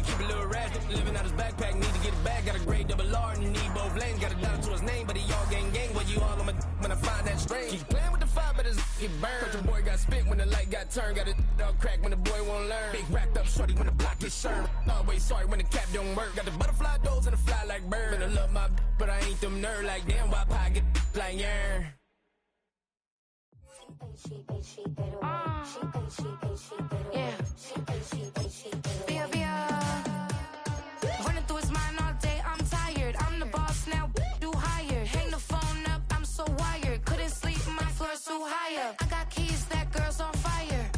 to keep a little ratchet. Living out his backpack, need to get it back. Got a grade double R and need both lanes. Got a dollar to his name, but he all gang. Well, you all on my when I find that strange. Keep playing with the fire, but his get burned. But your boy got spit when the light got turned. Got it all crack when the boy won't learn. Big racked up shorty when the block gets served. Always sorry when the cap don't work. Got the butterfly doors and the fly like bird. And I love my but I ain't them nerd like damn. Why pie get like yarn? Yeah. Bia, Bia. Running through his mind all day, I'm tired. I'm the boss now, do higher. Hang the phone up, I'm so wired. Couldn't sleep, my floor's too higher. I got keys, that girl's on fire.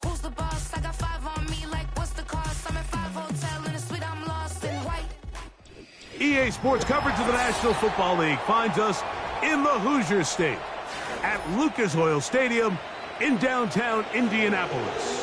Who's the boss? I got 5 on me, like what's the cost? I'm at 5 hotel in a suite, I'm lost in white. EA Sports coverage of the National Football League finds us in the Hoosier State at Lucas Oil Stadium in downtown Indianapolis.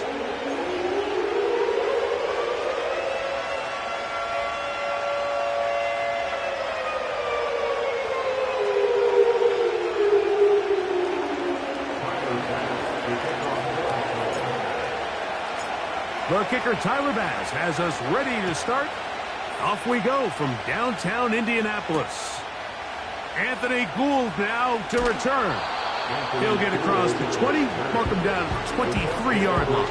The kicker Tyler Bass has us ready to start. Off we go from downtown Indianapolis. Anthony Gould now to return. He'll get across the 20, mark him down at the 23-yard line.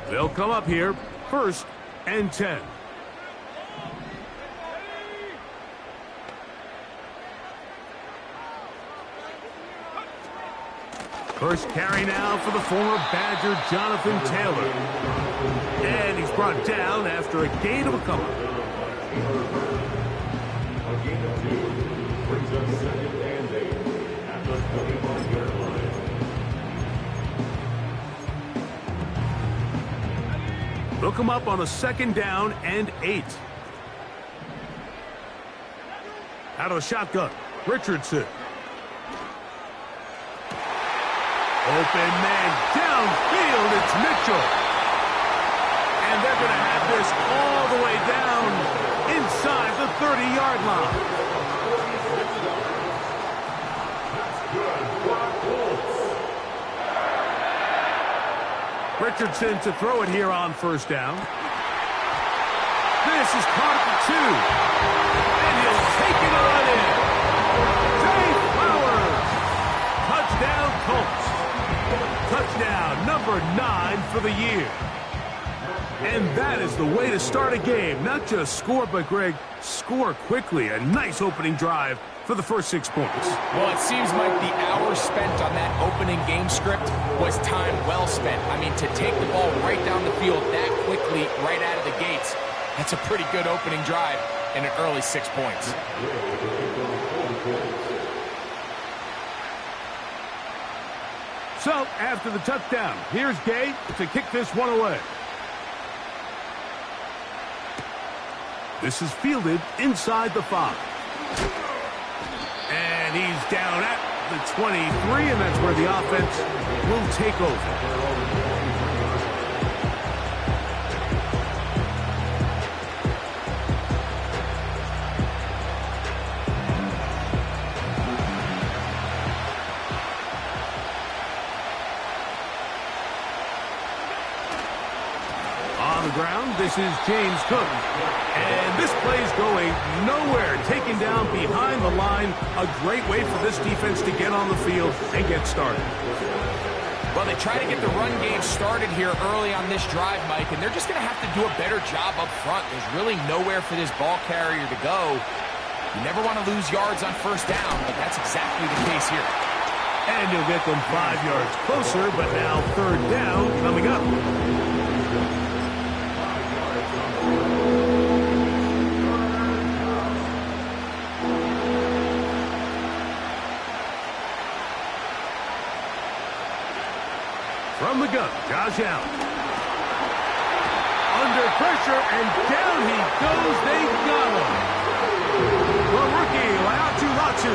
They'll come up here, 1st and 10. First carry now for the former Badger, Jonathan Taylor. And he's brought down after a gain of a couple. A gain of 2 brings up 2nd and 8 at the 21-yard line. They'll come up on a 2nd down and 8. Out of a shotgun, Richardson. Open man downfield, it's Mitchell. And they're going to have this all the way down inside the 30-yard line. Richardson to throw it here on 1st down. This is caught at the 2. And he'll take it on in. Zay Flowers. Touchdown Colts. Touchdown number 9 for the year. And that is the way to start a game. Not just score, but, Greg, score quickly. A nice opening drive for the first 6 points. Well, it seems like the hour spent on that opening game script was time well spent. I mean, to take the ball right down the field that quickly, right out of the gates, that's a pretty good opening drive and an early 6 points. So, after the touchdown, here's Gay to kick this one away. This is fielded inside the 5. And he's down at the 23, and that's where the offense will take over. Ground. This is James Cook. And this play's going nowhere. Taken down behind the line. A great way for this defense to get on the field and get started. Well, they try to get the run game started here early on this drive, Mike, and they're just going to have to do a better job up front. There's really nowhere for this ball carrier to go. You never want to lose yards on 1st down, but that's exactly the case here. And you'll get them 5 yards closer, but now 3rd down coming up. From the gun, Josh Allen. Under pressure, and down he goes. They got him. The rookie, Laiatu Latu,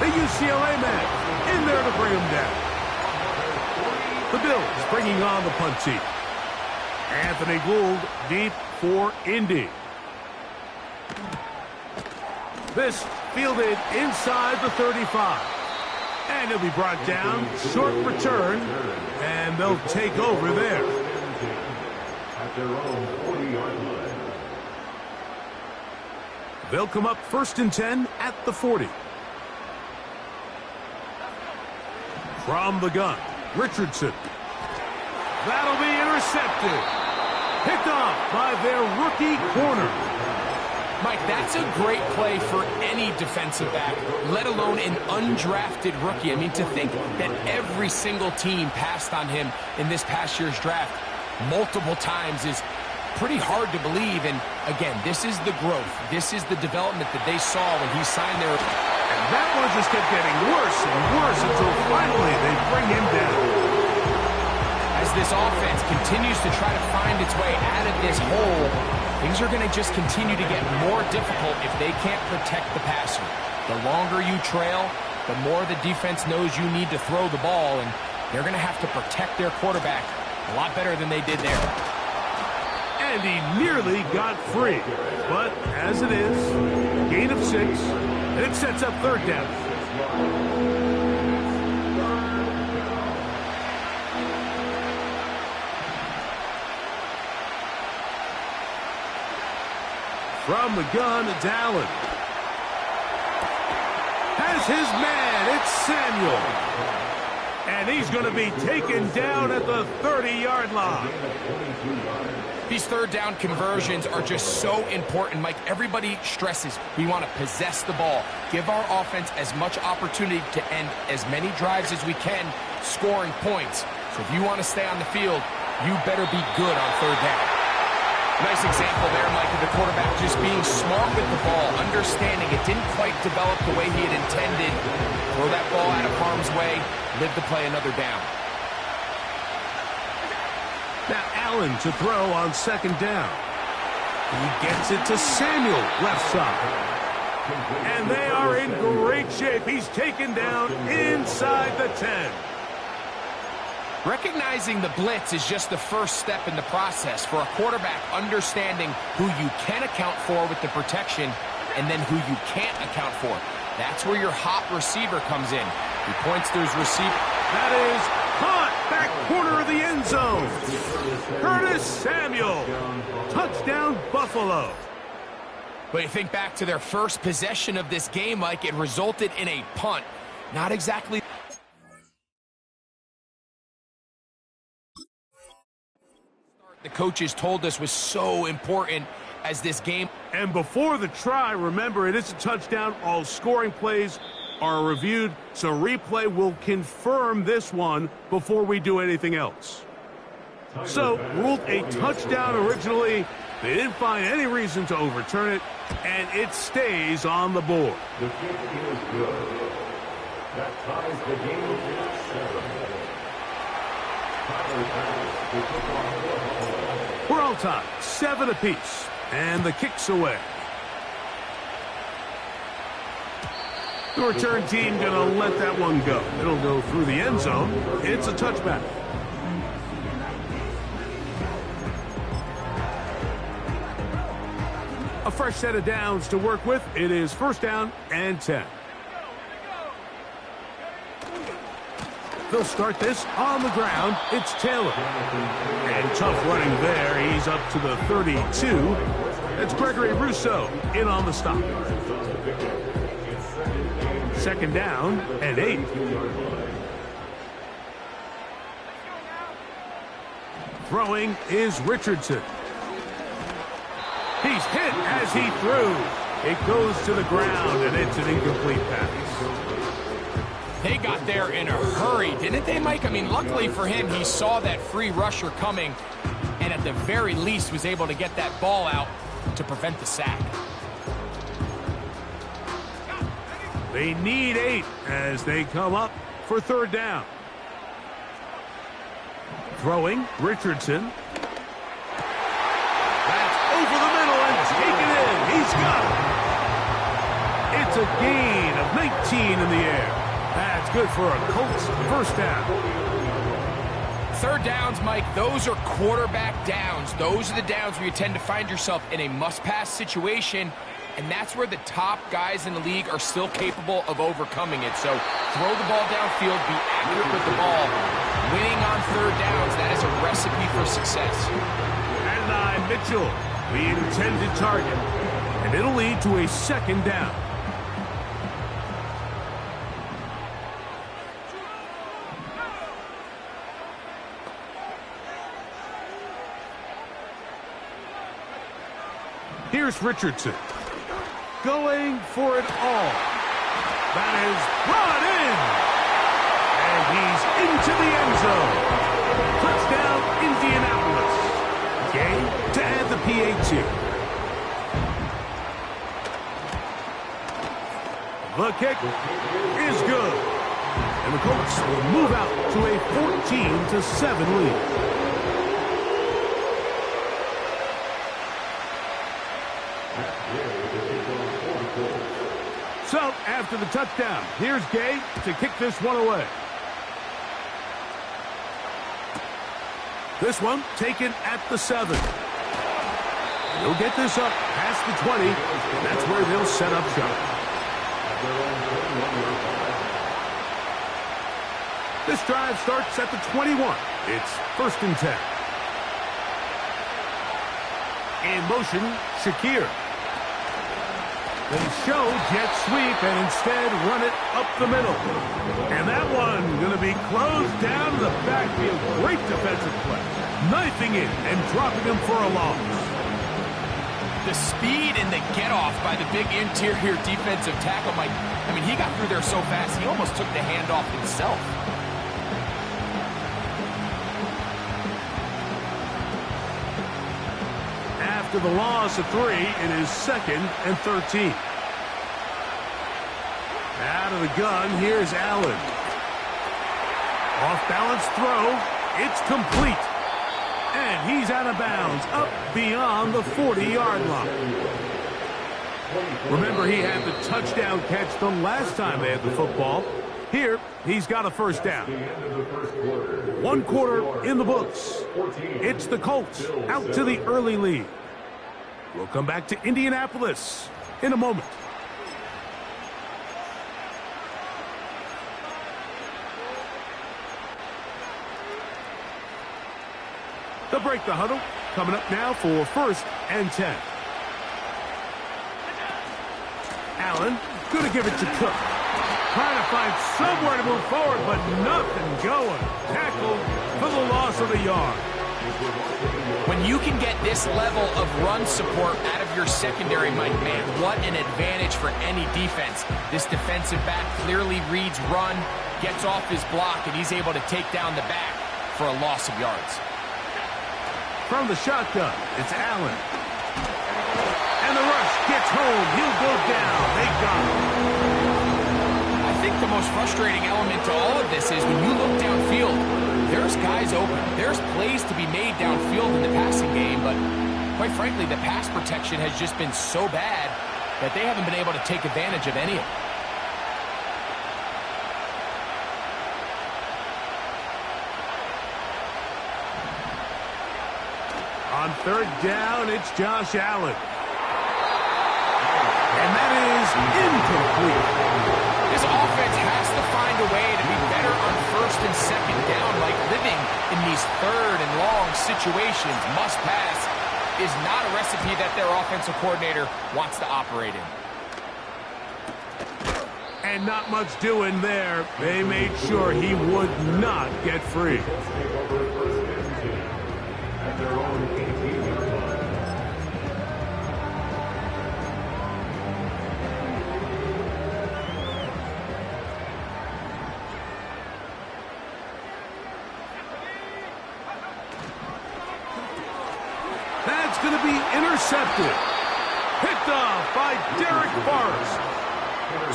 the UCLA man, in there to bring him down. The Bills bringing on the punt team. Anthony Gould deep for Indy. This fielded inside the 35. And he'll be brought down, short return, and they'll take over there. At their own 40-yard line. They'll come up 1st and 10 at the 40. From the gun, Richardson. That'll be intercepted. Picked off by their rookie corner. Mike, that's a great play for any defensive back, let alone an undrafted rookie. I mean, to think that every single team passed on him in this past year's draft multiple times is pretty hard to believe. And again, this is the growth. This is the development that they saw when he signed their... And that one just kept getting worse and worse until finally they bring him down. As this offense continues to try to find its way out of this hole, things are going to just continue to get more difficult if they can't protect the passer. The longer you trail, the more the defense knows you need to throw the ball, and they're going to have to protect their quarterback a lot better than they did there. And he nearly got free. But as it is, gain of 6, and it sets up 3rd down. From the gun, it's Allen. Has his man, it's Samuel. And he's going to be taken down at the 30-yard line. These 3rd down conversions are just so important, Mike. Everybody stresses we want to possess the ball, give our offense as much opportunity to end as many drives as we can, scoring points. So if you want to stay on the field, you better be good on 3rd down. Nice example there, Mike, of the quarterback just being smart with the ball, understanding it didn't quite develop the way he had intended. Throw that ball out of harm's way, live to play another down. Now Allen to throw on 2nd down. He gets it to Samuel, left side. And they are in great shape. He's taken down inside the 10. Recognizing the blitz is just the first step in the process for a quarterback, understanding who you can account for with the protection and then who you can't account for. That's where your hot receiver comes in. He points to his receiver. That is caught, back corner of the end zone. Curtis Samuel, touchdown Buffalo. But you think back to their first possession of this game, Mike, it resulted in a punt. Not exactly... the coaches told us was so important as this game. And before the try, remember, it is a touchdown. All scoring plays are reviewed, so replay will confirm this one before we do anything else. So, ruled a touchdown originally. They didn't find any reason to overturn it, and it stays on the board. The kick is good. That ties the game at 7. Tyler Pass, the football. We're all tied, 7 apiece, and the kick's away. The return team gonna let that one go. It'll go through the end zone. It's a touchback. A fresh set of downs to work with. It is 1st down and 10. They'll start this on the ground. It's Taylor. And tough running there. He's up to the 32. That's Gregory Rousseau in on the stop. 2nd down and 8. Throwing is Richardson. He's hit as he threw. It goes to the ground, and it's an incomplete pass. They got there in a hurry, didn't they, Mike? I mean, luckily for him, he saw that free rusher coming, and at the very least was able to get that ball out to prevent the sack. They need 8 as they come up for 3rd down. Throwing, Richardson. That's over the middle and taken in. He's got it. It's a gain of 19 in the air. That's good for a Colts 1st down. Third downs, Mike, those are quarterback downs. Those are the downs where you tend to find yourself in a must-pass situation, and that's where the top guys in the league are still capable of overcoming it. So throw the ball downfield, be accurate with the ball. Winning on third downs, that is a recipe for success. Adonai Mitchell, the intended target, and it'll lead to a second down. Here's Richardson, going for it all. That is brought in, and he's into the end zone. Touchdown, Indianapolis. Game to add the PAT. The kick is good, and the Colts will move out to a 14-7 lead. So, after the touchdown, here's Gay to kick this one away. This one taken at the 7. He'll get this up past the 20, and that's where they'll set up shop. This drive starts at the 21. It's 1st and 10. In motion, Shakir. They show jet sweep and instead run it up the middle. And that one going to be closed down to the backfield. Great defensive play. Knifing it and dropping him for a loss. The speed and the get-off by the big interior defensive tackle, Mike. I mean, he got through there so fast, he almost took the handoff himself. After the loss of 3, it is 2nd and 13. Out of the gun, here's Allen. Off-balance throw. It's complete. And he's out of bounds, up beyond the 40-yard line. Remember, he had the touchdown catch the last time they had the football. Here, he's got a first down. 1 quarter in the books. It's the Colts out to the early lead. We'll come back to Indianapolis in a moment. They'll break the huddle. Coming up now for 1st and 10. Allen going to give it to Cook. Trying to find somewhere to move forward, but nothing going. Tackled for the loss of the yard. When you can get this level of run support out of your secondary, Mike, man, what an advantage for any defense. This defensive back clearly reads run, gets off his block, and he's able to take down the back for a loss of yards. From the shotgun, it's Allen. And the rush gets home. He'll go down. They got him. I think the most frustrating element to all of this is when you look downfield, there's guys open. There's plays to be made downfield in the passing game, but quite frankly, the pass protection has just been so bad that they haven't been able to take advantage of any of it. On 3rd down, it's Josh Allen. And that is incomplete. This offense has to find a way to be better on 1st and 2nd down, like living in these 3rd and long situations. Must pass is not a recipe that their offensive coordinator wants to operate in. And not much doing there. They made sure he would not get free. That's going to be intercepted. Picked off by Derek Forrest.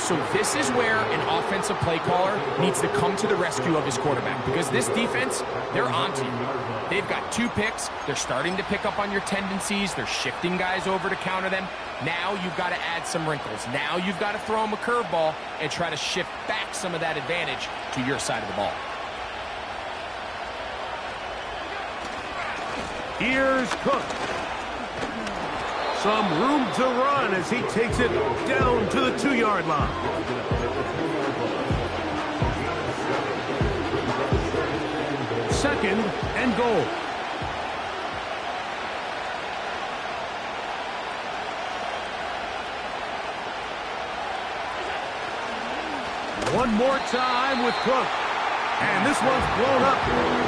So this is where an offensive play caller needs to come to the rescue of his quarterback, because this defense, they're onto you. They've got 2 picks. They're starting to pick up on your tendencies. They're shifting guys over to counter them. Now you've got to add some wrinkles. Now you've got to throw them a curveball and try to shift back some of that advantage to your side of the ball. Here's Cook. Some room to run as he takes it down to the 2-yard line. Second and goal. One more time with Cook. And this one's blown up.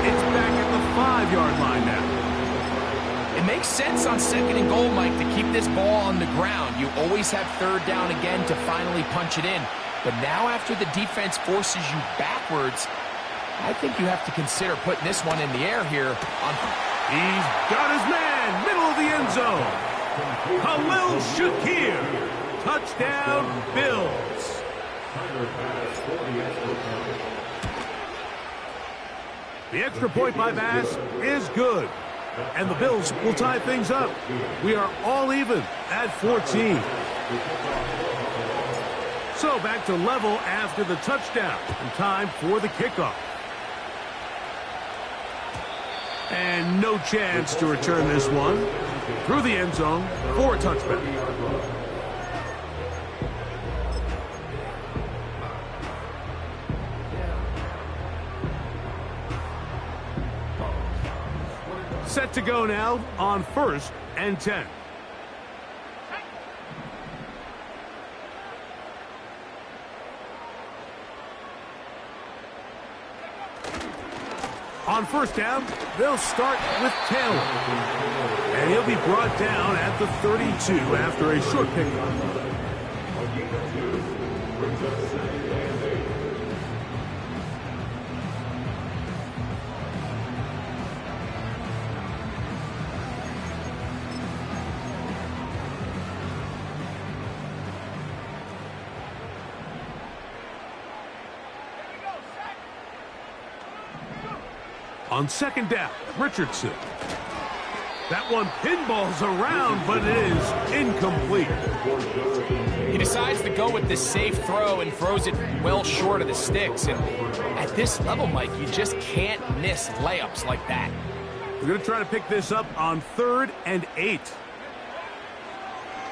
It's back at the 5-yard line now. It makes sense on second and goal, Mike, to keep this ball on the ground. You always have third down again to finally punch it in. But now after the defense forces you backwards, I think you have to consider putting this one in the air here. He's got his man, middle of the end zone. Khalil Shakir. Touchdown, Bills. The extra point by Bass is good. And the Bills will tie things up. We are all even at 14. So back to level after the touchdown. And time for the kickoff. And no chance to return this one. Through the end zone for a touchback. Set to go now on 1st and 10. On 1st down, they'll start with Taylor. And he'll be brought down at the 32 after a short pickup. On 2nd down, Richardson. That one pinballs around, but it is incomplete. He decides to go with the safe throw and throws it well short of the sticks. And at this level, Mike, you just can't miss layups like that. We're going to try to pick this up on 3rd and 8.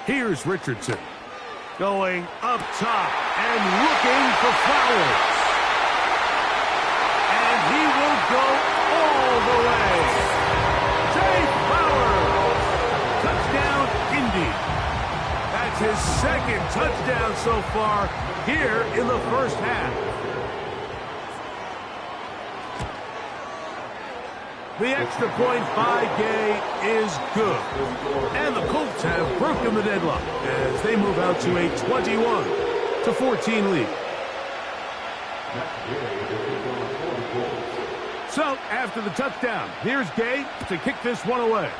Here's Richardson. Going up top and looking for Flowers. And he will go all the way. Zay Flowers. Touchdown, Indy. That's his 2nd touchdown so far here in the 1st half. The extra point by Gay is good. And the Colts have broken the deadlock as they move out to a 21-14 lead. So, after the touchdown, here's Gay to kick this one away.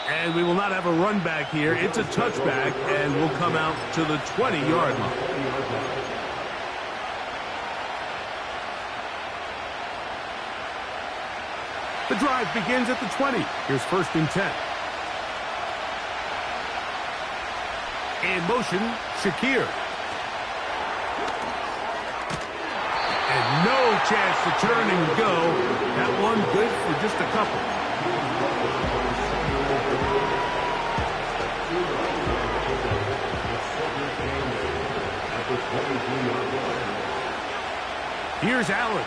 And we will not have a run back here. It's a touchback, and we'll come out to the 20-yard line. The drive begins at the 20. Here's 1st and 10. In motion, Shakir. And no chance to turn and go. That one good for just a couple. Here's Allen.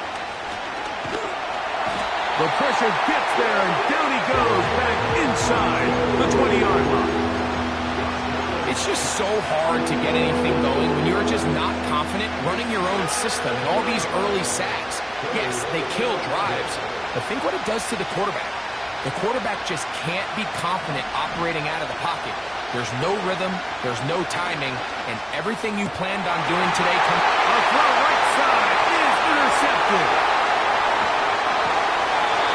The pressure gets there, and down he goes back inside the 20-yard line. It's just so hard to get anything going when you're just not confident running your own system. And all these early sacks, yes, they kill drives, but think what it does to the quarterback. The quarterback just can't be confident operating out of the pocket. There's no rhythm, there's no timing, and everything you planned on doing today comes... A throw right side is intercepted.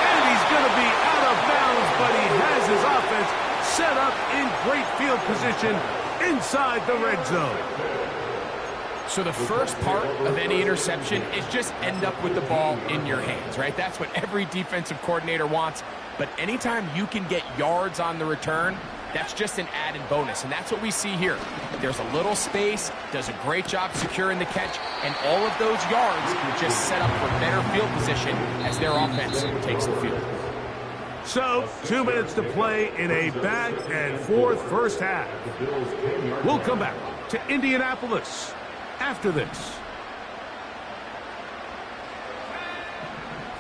And he's going to be out of bounds, but he has his offense set up in great field position inside the red zone. So the first part of any interception is just end up with the ball in your hands, right? That's what every defensive coordinator wants. But anytime you can get yards on the return, That's just an added bonus, and that's what we see here. There's a little space, does a great job securing the catch, and all of those yards would just set up for better field position as their offense takes the field. So, 2 minutes to play in a back-and-forth first half. We'll come back to Indianapolis after this.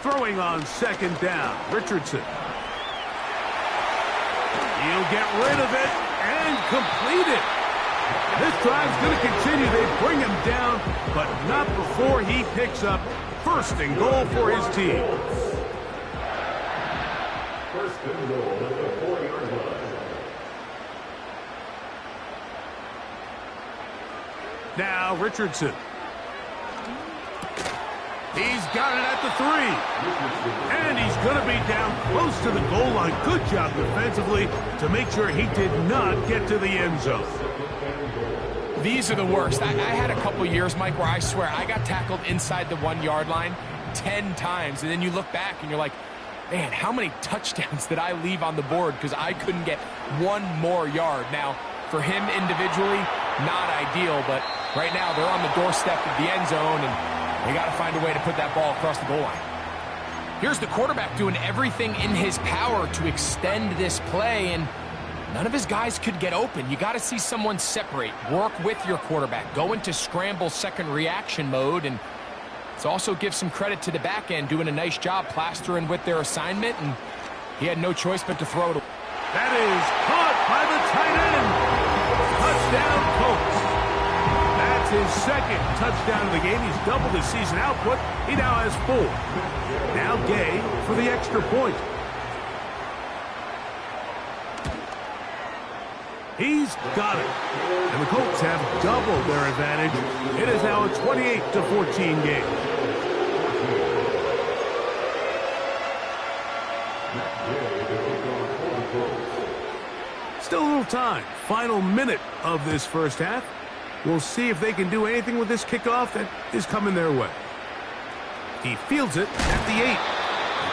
Throwing on second down, Richardson. He'll get rid of it and complete it. This drive's going to continue. They bring him down, but not before he picks up first and goal for his team. First and goal at the 4-yard line. Now Richardson. He's got it at the 3. And he's going to be down close to the goal line. Good job defensively to make sure he did not get to the end zone. These are the worst. I had a couple years, Mike, where I swear I got tackled inside the 1-yard line 10 times. And then you look back and you're like, man, how many touchdowns did I leave on the board because I couldn't get one more yard? Now, for him individually, not ideal, but right now they're on the doorstep of the end zone, and they got to find a way to put that ball across the goal line. Here's the quarterback doing everything in his power to extend this play, and none of his guys could get open. You got to see someone separate, work with your quarterback, go into scramble second reaction mode, and let's also give some credit to the back end doing a nice job plastering with their assignment, and he had no choice but to throw it. That is caught by the tight end. Touchdown, Colts. That's his second touchdown of the game. He's doubled his season output. He now has 4. Now Gay for the extra point. He's got it. And the Colts have doubled their advantage. It is now a 28-14 game. Still a little time. Final minute of this first half. We'll see if they can do anything with this kickoff that is coming their way. He fields it at the 8.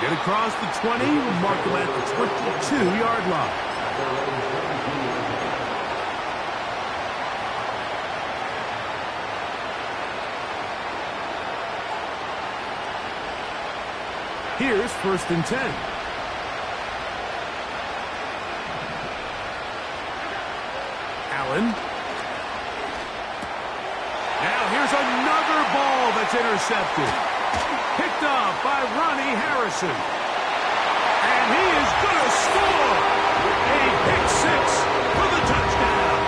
Get across the 20. Mark him at the 22-yard line. Here's first and 10. Allen. Now here's another ball that's intercepted. Picked up by Ronnie Harrison. And he is going to score. A pick 6 for the touchdown.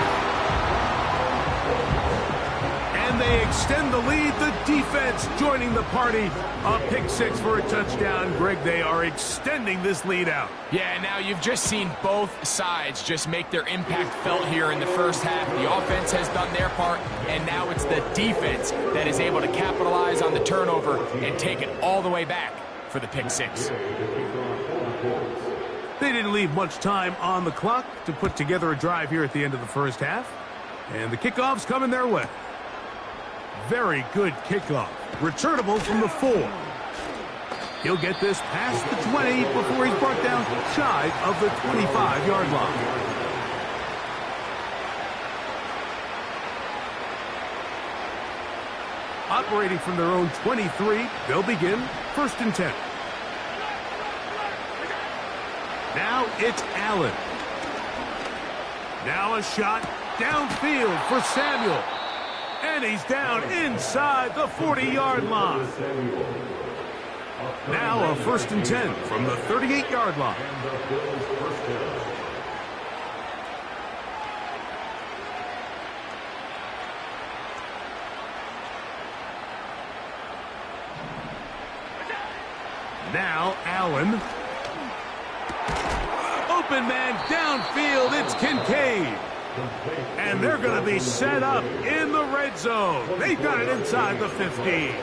And they extend the lead. The defense joining the party. A pick 6 for a touchdown. Greg, they are extending this lead out. Yeah, now you've just seen both sides just make their impact felt here in the first half. The offense has done their part, and now it's the defense that is able to capitalize on the turnover and take it all the way back for the pick 6. They didn't leave much time on the clock to put together a drive here at the end of the first half. And the kickoff's coming their way. Very good kickoff. Returnable from the 4. He'll get this past the 20 before he's brought down shy of the 25-yard line. Operating from their own 23, they'll begin first and 10. Now it's Allen. Now a shot downfield for Samuel. And he's down inside the 40-yard line. Now a first and 10 from the 38-yard line. Now Allen. Open man downfield. It's Kincaid. And they're going to be set up in the red zone. They got it inside the 15.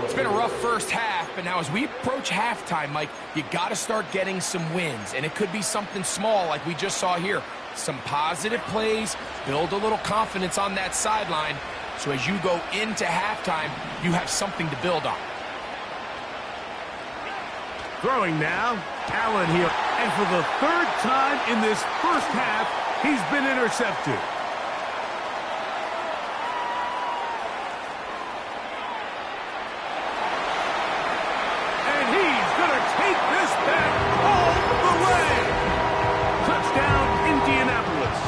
It's been a rough first half, but now as we approach halftime, Mike, you got to start getting some wins. And it could be something small like we just saw here. Some positive plays, build a little confidence on that sideline. So as you go into halftime, you have something to build on. Throwing now, Allen here. And for the third time in this first half, he's been intercepted. And he's going to take this back all the way. Touchdown, Indianapolis.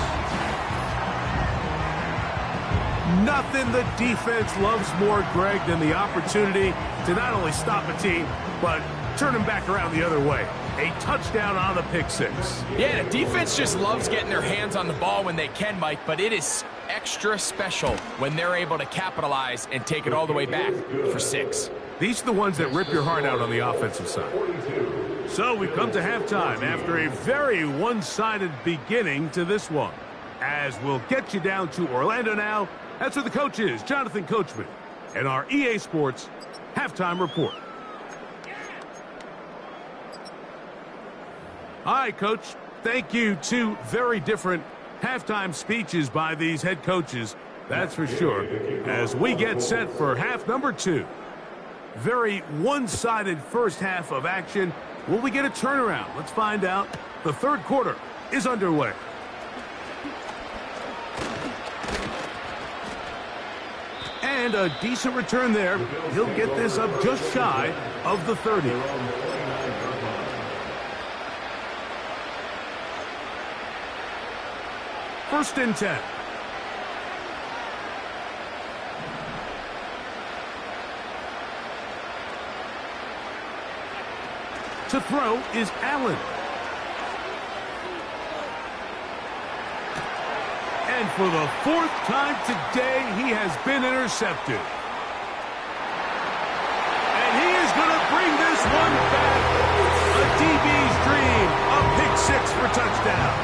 Nothing the defense loves more, Greg, than the opportunity to not only stop a team, but turn them back around the other way. A touchdown on the pick six. Yeah, the defense just loves getting their hands on the ball when they can, Mike, but it is extra special when they're able to capitalize and take it all the way back for 6. These are the ones that rip your heart out on the offensive side. So we've come to halftime after a very one-sided beginning to this one. As we'll get you down to Orlando now, that's where the coach is, Jonathan Coachman, and our EA Sports Halftime Report. All right, Coach, thank you. 2 very different halftime speeches by these head coaches, that's for sure, as we get set for half number 2. Very one-sided first half of action. Will we get a turnaround? Let's find out. The third quarter is underway. And a decent return there. He'll get this up just shy of the 30. First and 10. To throw is Allen. And for the 4th time today, he has been intercepted. And he is going to bring this one back. A DB's dream. A pick 6 for touchdown.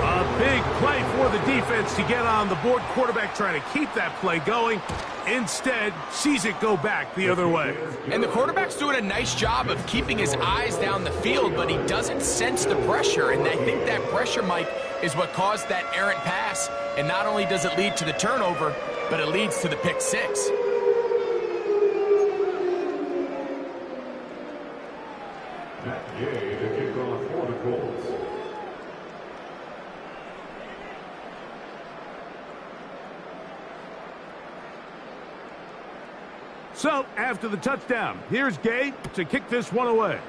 A big play for the defense to get on the board. Quarterback trying to keep that play going. Instead, sees it go back the other way. And the quarterback's doing a nice job of keeping his eyes down the field, but he doesn't sense the pressure. And I think that pressure, Mike, is what caused that errant pass. And not only does it lead to the turnover, but it leads to the pick 6. Matt Gay to kick off for the Colts. So, after the touchdown, here's Gay to kick this one away.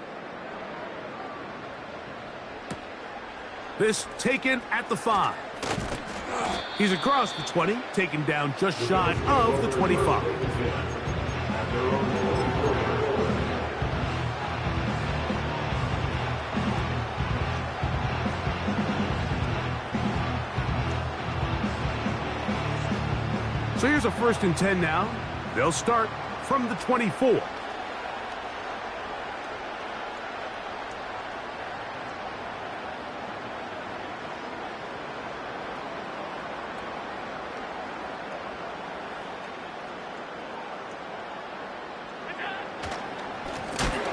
This taken at the 5. He's across the 20, taken down just shy of the 25. So here's a 1st and 10 now. They'll start from the 24.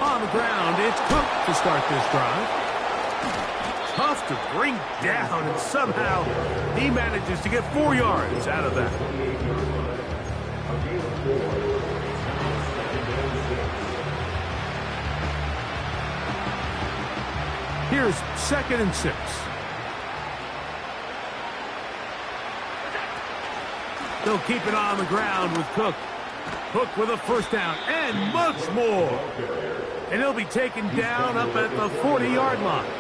On the ground, it's Cook to start this drive. Tough to bring down, and somehow he manages to get 4 yards out of that. Here's 2nd and 6. They'll keep it on the ground with Cook. Cook with a 1st down and much more. And he'll be taken down up at the 40-yard line.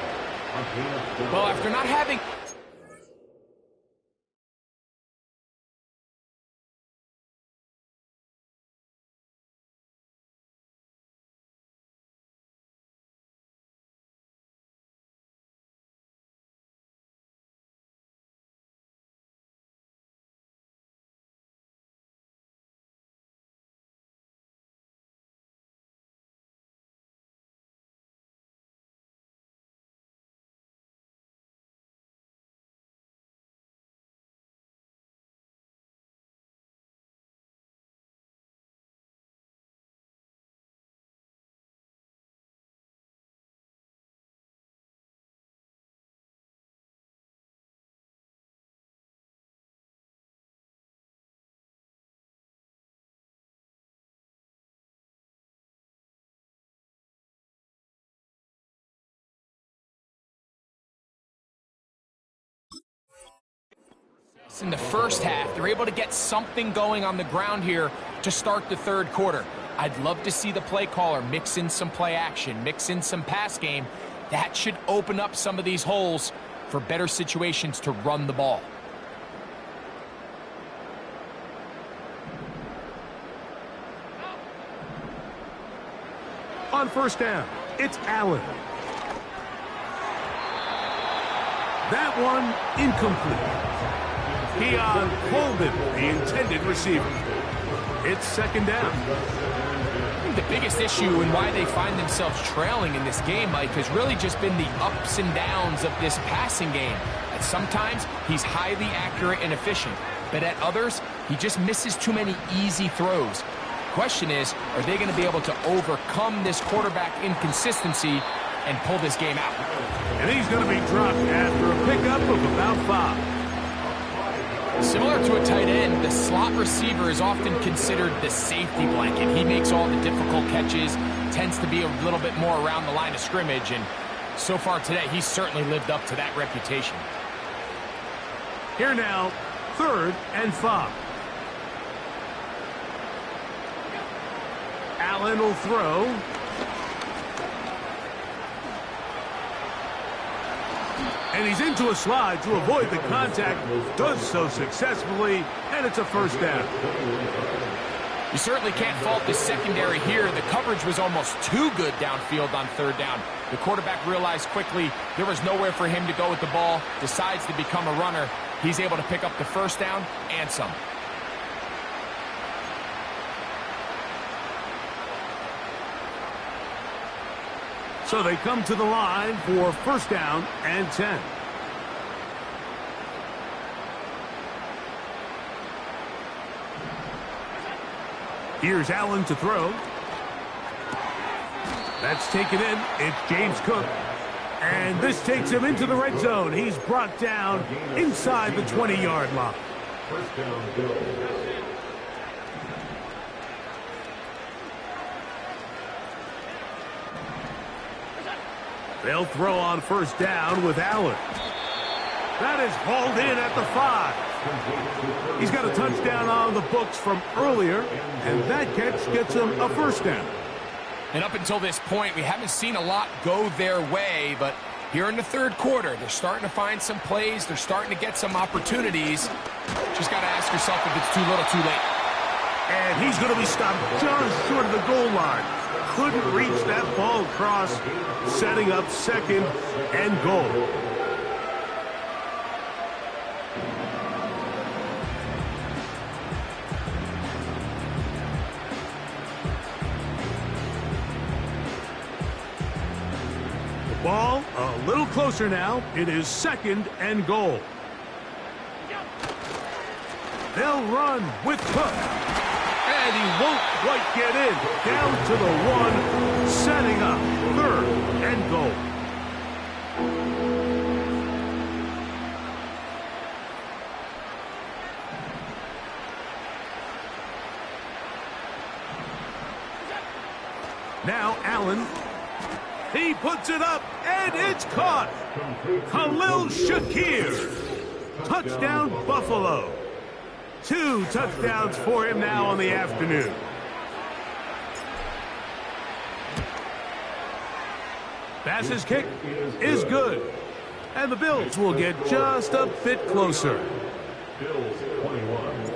Well, after not having In the first half, they're able to get something going on the ground here to start the third quarter. I'd love to see the play caller mix in some play action, mix in some pass game. That should open up some of these holes for better situations to run the ball. On first down, it's Allen. That one incomplete. He holding the intended receiver. It's second down. I think the biggest issue and why they find themselves trailing in this game, Mike, has really just been the ups and downs of this passing game. At sometimes, he's highly accurate and efficient, but at others, he just misses too many easy throws. Question is, are they going to be able to overcome this quarterback inconsistency and pull this game out? And he's going to be dropped after a pickup of about 5. Similar to a tight end, the slot receiver is often considered the safety blanket. He makes all the difficult catches, tends to be a little bit more around the line of scrimmage, and so far today, he's certainly lived up to that reputation. Here now, 3rd and 5. Allen will throw. And he's into a slide to avoid the contact. Does so successfully, and it's a first down. You certainly can't fault the secondary here. The coverage was almost too good downfield on 3rd down. The quarterback realized quickly there was nowhere for him to go with the ball, decides to become a runner. He's able to pick up the first down and some. So they come to the line for first down and 10. Here's Allen to throw. That's taken in. It's James Cook. And this takes him into the red zone. He's brought down inside the 20-yard line. First down, Bills. They'll throw on first down with Allen. That is hauled in at the 5. He's got a touchdown on the books from earlier, and that catch gets him a first down. And up until this point, we haven't seen a lot go their way, but here in the third quarter, they're starting to find some plays. They're starting to get some opportunities. Just got to ask yourself if it's too little, too late. And he's going to be stopped just short of the goal line. Couldn't reach that ball across, setting up second and goal. The ball a little closer now. It is second and goal. They'll run with Cook. And he won't quite get in. Down to the 1, setting up 3rd and goal. Now Allen. He puts it up, and it's caught. Khalil Shakir. Touchdown, Buffalo. 2 touchdowns for him now on the afternoon. Bass's kick is good. And the Bills will get just a bit closer. Bills 21.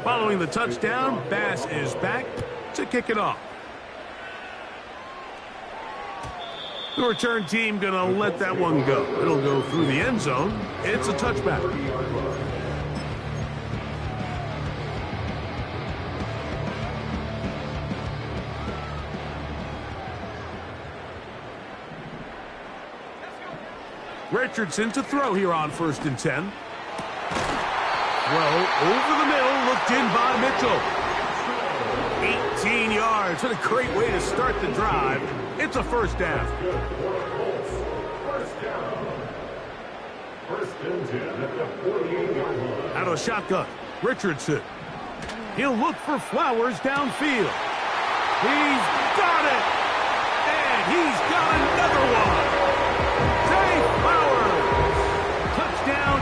Following the touchdown, Bass is back to kick it off. The return team going to let that one go. It'll go through the end zone. It's a touchback. Richardson to throw here on 1st and 10. Throw over the middle, looked in by Mitchell. 18 yards. What a great way to start the drive. It's a first down. First down. 1st and 10 at the 48-yard line. Out of the shotgun, Richardson. He'll look for Flowers downfield. He's got it! And he's got another one! Zay Flowers! Touchdown,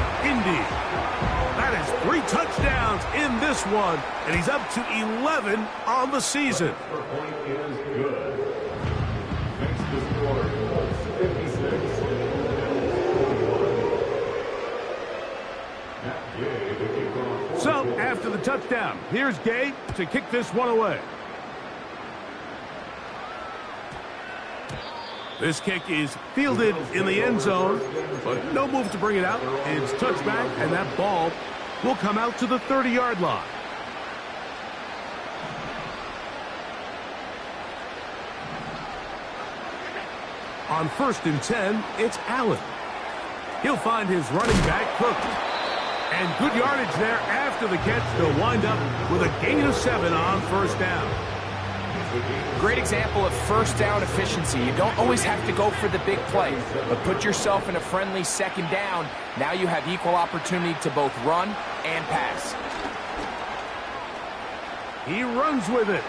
this one, and he's up to 11 on the season. Extra point is good. Next to score, Colts 56, Bills 41. Matt Gay to kick off. So, after the touchdown, here's Gay to kick this one away. This kick is fielded in the end zone, but no move to bring it out. It's touchback, and that ball will come out to the 30-yard line. On 1st and 10, it's Allen. He'll find his running back, Cook. And good yardage there after the catch. They'll wind up with a gain of 7 on 1st down. Great example of first down efficiency. You don't always have to go for the big play, but put yourself in a friendly 2nd down. Now you have equal opportunity to both run and pass. He runs with it.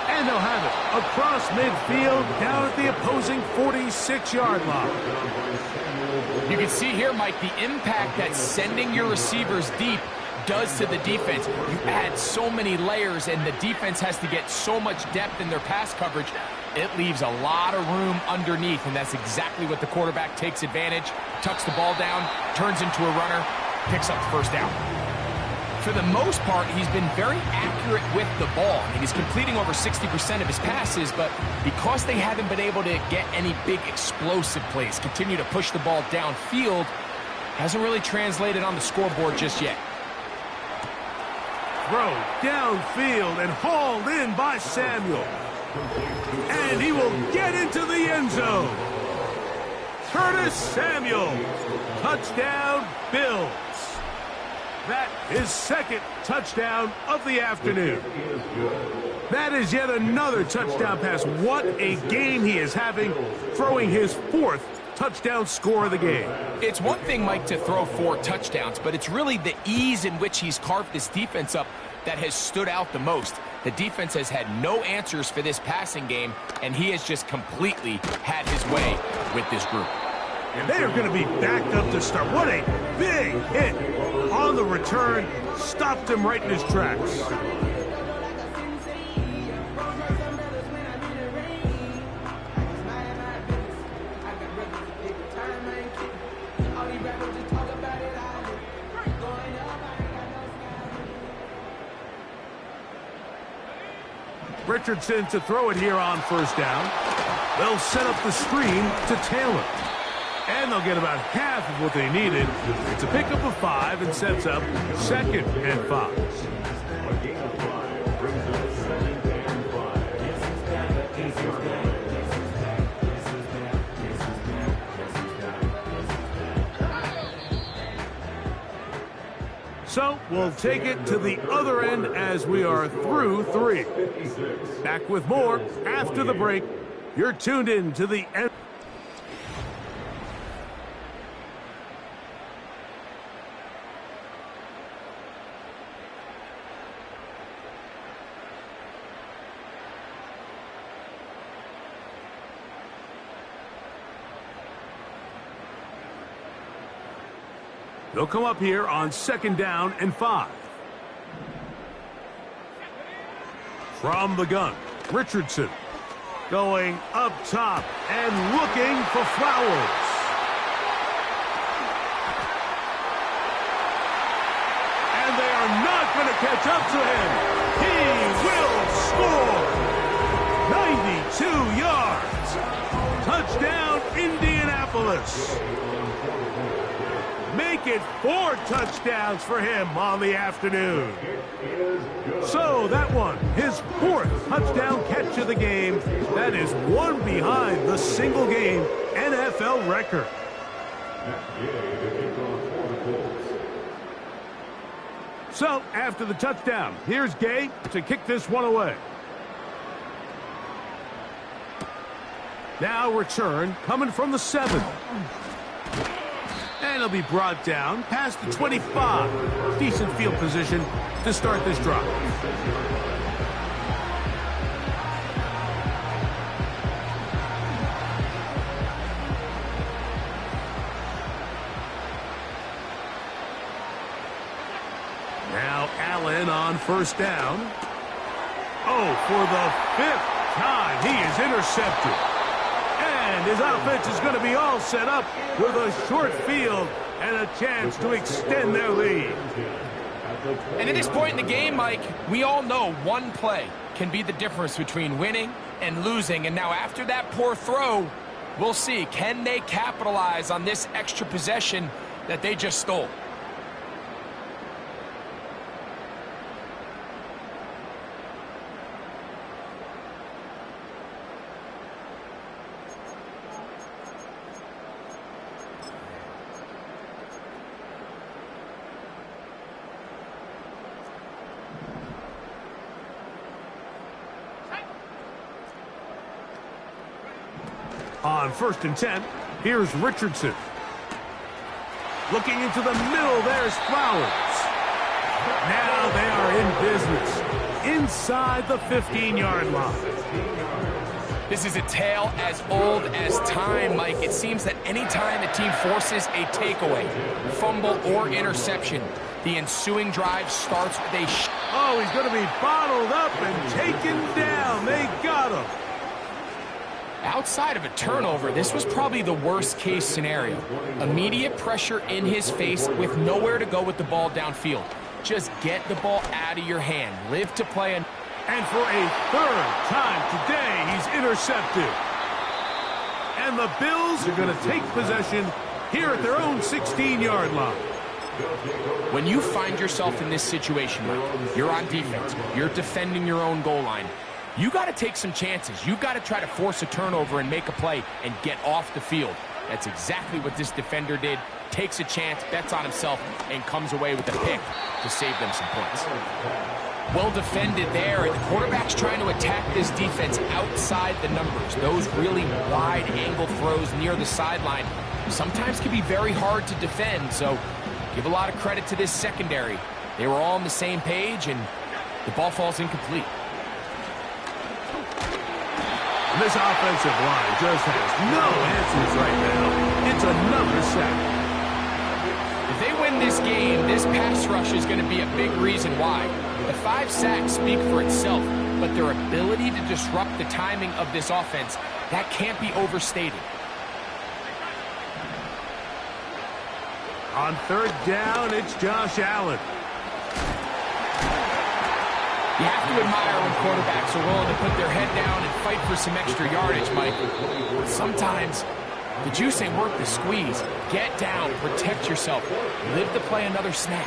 And they'll have it across midfield down at the opposing 46-yard line. You can see here, Mike, the impact that sending your receivers deep does to the defense. You add so many layers, and the defense has to get so much depth in their pass coverage. It leaves a lot of room underneath, and that's exactly what the quarterback takes advantage. Tucks the ball down, turns into a runner, picks up the 1st down. For the most part, he's been very accurate with the ball. I mean, he's completing over 60% of his passes, but because they haven't been able to get any big explosive plays, continue to push the ball downfield, hasn't really translated on the scoreboard just yet. Throw downfield and hauled in by Samuel. And he will get into the end zone. Curtis Samuel. Touchdown, Bills. That is 2nd touchdown of the afternoon. That is yet another touchdown pass. What a game he is having, throwing his 4th touchdown score of the game. It's one thing, Mike, to throw 4 touchdowns, but it's really the ease in which he's carved this defense up that has stood out the most. The defense has had no answers for this passing game, and he has just completely had his way with this group. And they are going to be backed up to start. What a big hit on the return. Stopped him right in his tracks. Richardson to throw it here on 1st down. They'll set up the screen to Taylor. And they'll get about half of what they needed. It's a pickup of 5 and sets up 2nd and 5. A gain of 5 brings up 2nd and 5. So we'll take it to the other end as we are through 3. Back with more after the break. You're tuned in to the end. They'll come up here on 2nd down and 5. From the gun, Richardson going up top and looking for Flowers. And they are not going to catch up to him. He will score. 92 yards. Touchdown, Indianapolis. Make it 4 touchdowns for him on the afternoon. So that one, his 4th touchdown catch of the game. That is one behind the single game NFL record. So after the touchdown, here's Gay to kick this one away. Now return coming from the 7. And it'll be brought down past the 25. Decent field position to start this drive. Now Allen on on first down. Oh, for the 5th time, he is intercepted. And his offense is going to be all set up with a short field and a chance to extend their lead. And at this point in the game, Mike, we all know one play can be the difference between winning and losing. And now after that poor throw, we'll see, can they capitalize on this extra possession that they just stole? On 1st and 10, here's Richardson. Looking into the middle, there's Flowers. Now they are in business, inside the 15-yard line. This is a tale as old as time, Mike. It seems that any time a team forces a takeaway, fumble, or interception, the ensuing drive starts with a Oh, he's going to be bottled up and taken down. They got him. Outside of a turnover, this was probably the worst-case scenario. Immediate pressure in his face with nowhere to go with the ball downfield. Just get the ball out of your hand. Live to play. And for a 3rd time today, he's intercepted. And the Bills are going to take possession here at their own 16-yard line. When you find yourself in this situation, Mike, you're on defense, you're defending your own goal line, you got to take some chances. You got to try to force a turnover and make a play and get off the field. That's exactly what this defender did. Takes a chance, bets on himself, and comes away with a pick to save them some points. Well defended there, and the quarterback's trying to attack this defense outside the numbers. Those really wide angle throws near the sideline sometimes can be very hard to defend, so give a lot of credit to this secondary. They were all on the same page, and the ball falls incomplete. This offensive line just has no answers right now. It's another sack. If they win this game, this pass rush is going to be a big reason why. The 5 sacks speak for itself, but their ability to disrupt the timing of this offense, that can't be overstated. On 3rd down, it's Josh Allen. You have to admire when quarterbacks are willing to put their head down and fight for some extra yardage, Mike. Sometimes the juice ain't worth the squeeze. Get down, protect yourself, live to play another snap.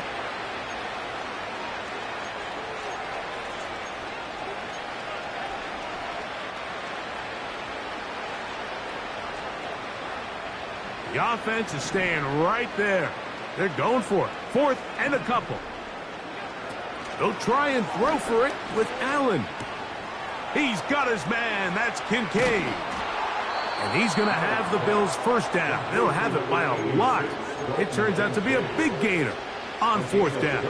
The offense is staying right there. They're going for it. 4th and a couple. They'll try and throw for it with Allen. He's got his man. That's Kincaid. And he's going to have the Bills' first down. They'll have it by a lot. It turns out to be a big gainer on 4th down.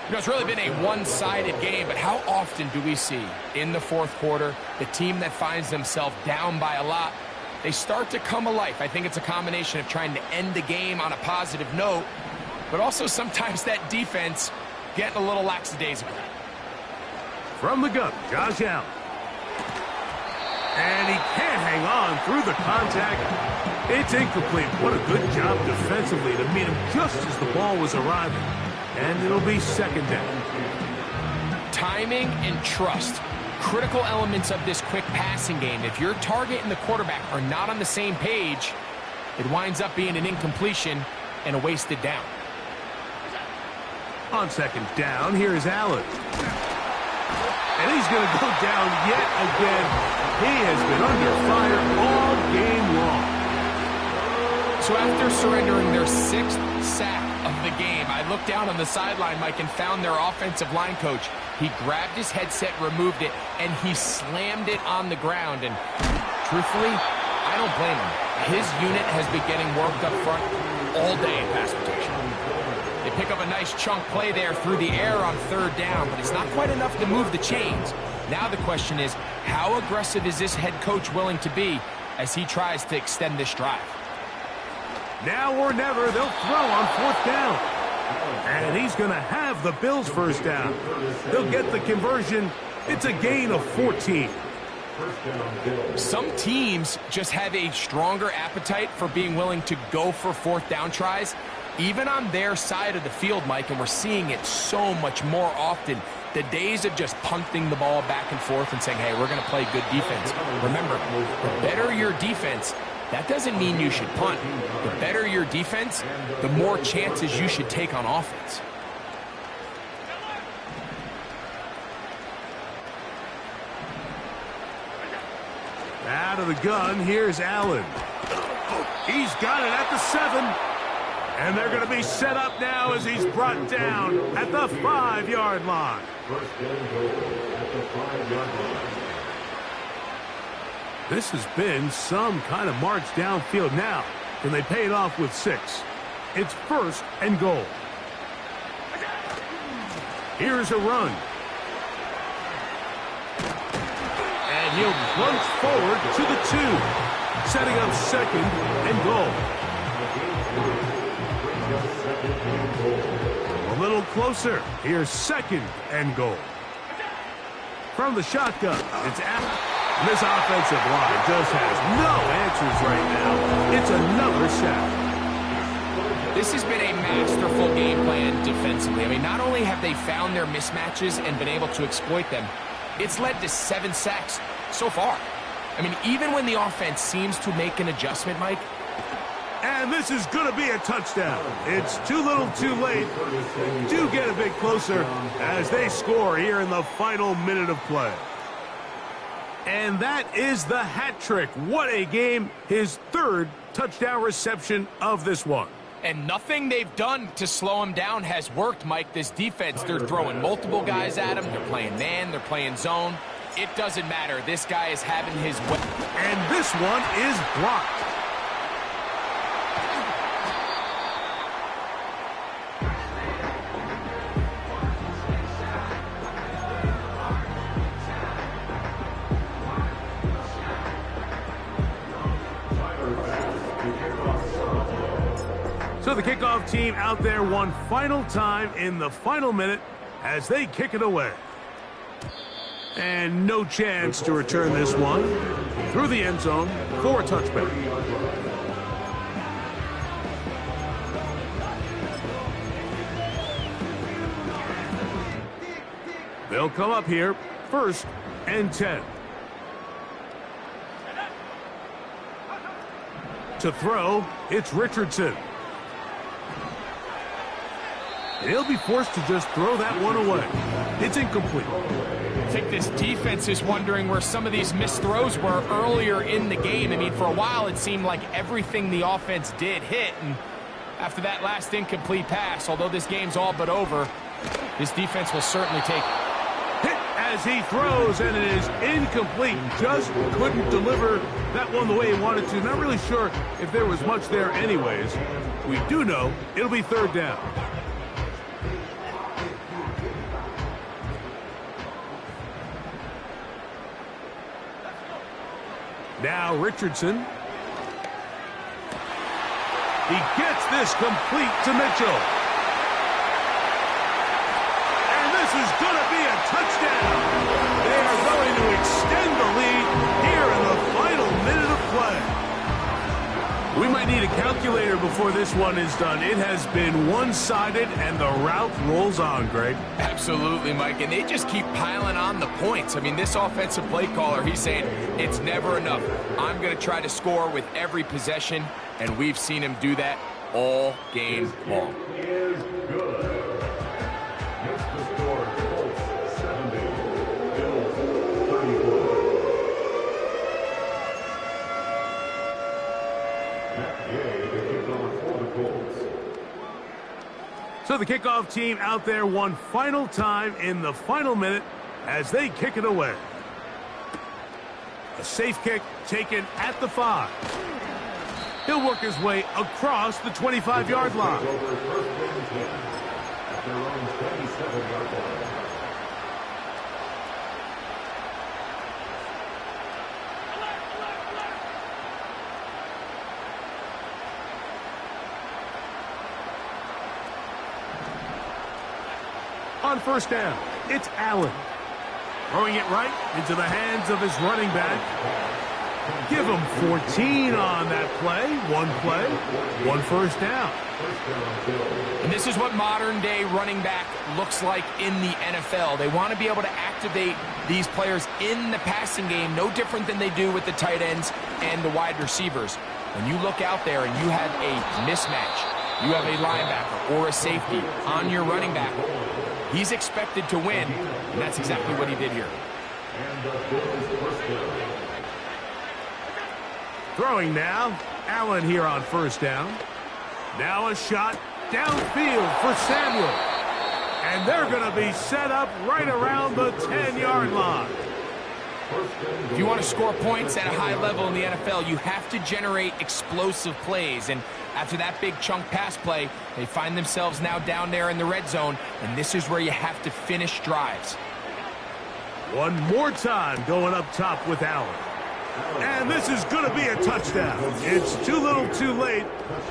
You know, it's really been a one-sided game, but how often do we see in the 4th quarter the team that finds themselves down by a lot, they start to come alive? I think it's a combination of trying to end the game on a positive note, but also sometimes that defense getting a little lackadaisical. From the gun, Josh Allen. And he can't hang on through the contact. It's incomplete. What a good job defensively to meet him just as the ball was arriving. And it'll be 2nd down. Timing and trust, critical elements of this quick passing game. If your target and the quarterback are not on the same page, it winds up being an incompletion and a wasted down. On 2nd down, here's Allen. And he's going to go down yet again. He has been under fire all game long. So after surrendering their 6th sack of the game, I looked down on the sideline, Mike, and found their offensive line coach. He grabbed his headset, removed it, and he slammed it on the ground. And truthfully, I don't blame him. His unit has been getting worked up front all day in pass protection. They pick up a nice chunk play there through the air on 3rd down, but it's not quite enough to move the chains. Now the question is, how aggressive is this head coach willing to be as he tries to extend this drive? Now or never, they'll throw on 4th down. And he's going to have the Bills' first down. They'll get the conversion. It's a gain of 14. Some teams just have a stronger appetite for being willing to go for fourth down tries, even on their side of the field, Mike, and we're seeing it so much more often. The days of just punting the ball back and forth and saying, hey, we're going to play good defense. Remember, the better your defense, that doesn't mean you should punt. The better your defense, the more chances you should take on offense. Out of the gun, here's Allen. He's got it at the 7. And they're going to be set up now as he's brought down at the 5-yard line. First and goal at the 5-yard line. This has been some kind of march downfield now, and they pay it off with 6. It's first and goal. Here's a run. And he'll plunge forward to the 2, setting up second and goal. A little closer. Here's second and goal. From the shotgun, it's Allen. This offensive line just has no answers right now. It's another sack. This has been a masterful game plan defensively. I mean, not only have they found their mismatches and been able to exploit them, it's led to 7 sacks so far. I mean, even when the offense seems to make an adjustment, Mike. And this is going to be a touchdown. It's too little too late. They do get a bit closer as they score here in the final minute of play. And that is the hat trick. What a game. His 3rd touchdown reception of this one. And nothing they've done to slow him down has worked, Mike. This defense, they're throwing multiple guys at him. They're playing man. They're playing zone. It doesn't matter. This guy is having his way. And this one is blocked. So the kickoff team out there one final time in the final minute as they kick it away. And no chance to return this one through the end zone for a touchback. They'll come up here, 1st and 10. To throw, it's Richardson. He'll be forced to just throw that one away. It's incomplete. I think this defense is wondering where some of these missed throws were earlier in the game. I mean, for a while, it seemed like everything the offense did hit. And after that last incomplete pass, although this game's all but over, this defense will certainly take it. Hit as he throws, and it is incomplete. Just couldn't deliver that one the way he wanted to. Not really sure if there was much there anyways. We do know it'll be 3rd down. Now Richardson. He gets this complete to Mitchell. And this is going to be a touchdown. They are going to extend the lead here in the final minute of play. We might need a calculator before this one is done. It has been one-sided, and the route rolls on, Greg. Absolutely, Mike, and they just keep piling on the points. I mean, this offensive play caller, he's saying it's never enough. I'm going to try to score with every possession, and we've seen him do that all game long. Is good. Makes the score Colts 70, Bills 34. Matt Gay to kick off for the Colts. So the kickoff team out there one final time in the final minute as they kick it away. A safe kick taken at the 5. He'll work his way across the 25-yard line. Over first and 10 at their own 27-yard line. On first down, it's Allen. Throwing it right into the hands of his running back. Give him 14 on that play. One first down. And this is what modern-day running back looks like in the NFL. They want to be able to activate these players in the passing game, no different than they do with the tight ends and the wide receivers. When you look out there and you have a mismatch, you have a linebacker or a safety on your running back, he's expected to win, and that's exactly what he did here. Throwing now, Allen here on first down. Now a shot downfield for Samuel. And they're going to be set up right around the 10-yard line. If you want to score points at a high level in the NFL, you have to generate explosive plays. And after that big chunk pass play, they find themselves now down there in the red zone, and this is where you have to finish drives. One more time going up top with Allen. And this is going to be a touchdown. It's too little too late.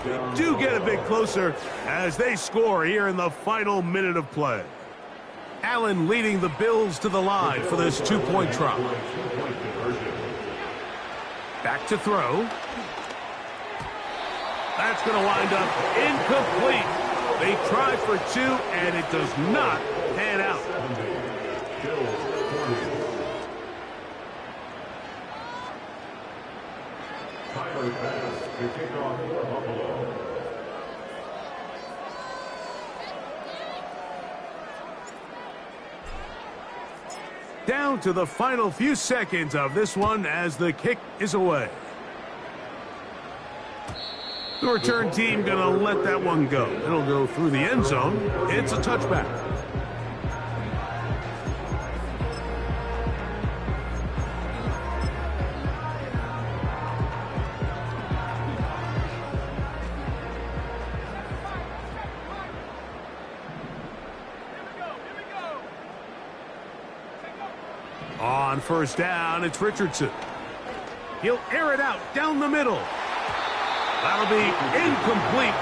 They do get a bit closer as they score here in the final minute of play. Allen leading the Bills to the line for this two-point try. Back to throw. That's going to wind up incomplete. They try for two, and it does not pan out. Tyler Bass to kick off for Buffalo. Down to the final few seconds of this one as the kick is away. The return team going to let that one go. It'll go through the end zone. It's a touchback. On first down, it's Richardson. He'll air it out down the middle. That'll be incomplete.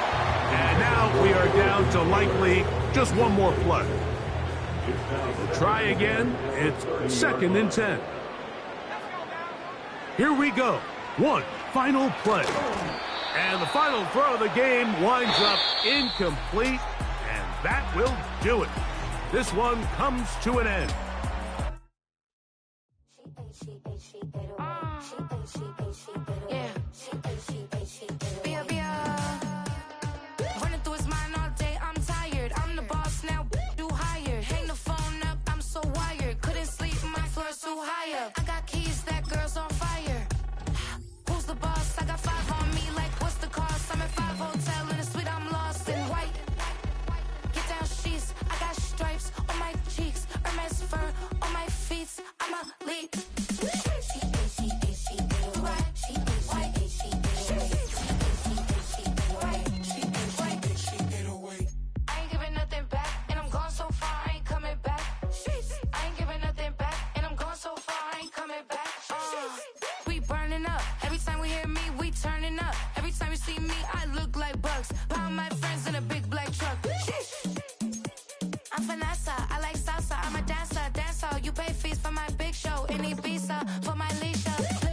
And now we are down to likely just one more play. We'll try again. It's 2nd and 10. Here we go. One final play. And the final throw of the game winds up incomplete. And that will do it. This one comes to an end. Running through his mind all day, I'm tired. I'm the boss now, do higher. Hang the phone up, I'm so wired. Couldn't sleep, my floor's too high up. I got keys, that girl's on fire. Who's the boss? I got 5 on me, like what's the cost? I'm at 5 hotel in a suite, I'm lost in white. Get down sheets, I got stripes on my cheeks. Hermes fur on my feet, I'm a lead. Pound my friends in a big black truck. I'm Vanessa, I like salsa, I'm a dancer. Dance all, you pay fees for my big show. In Ibiza, for my Leisha.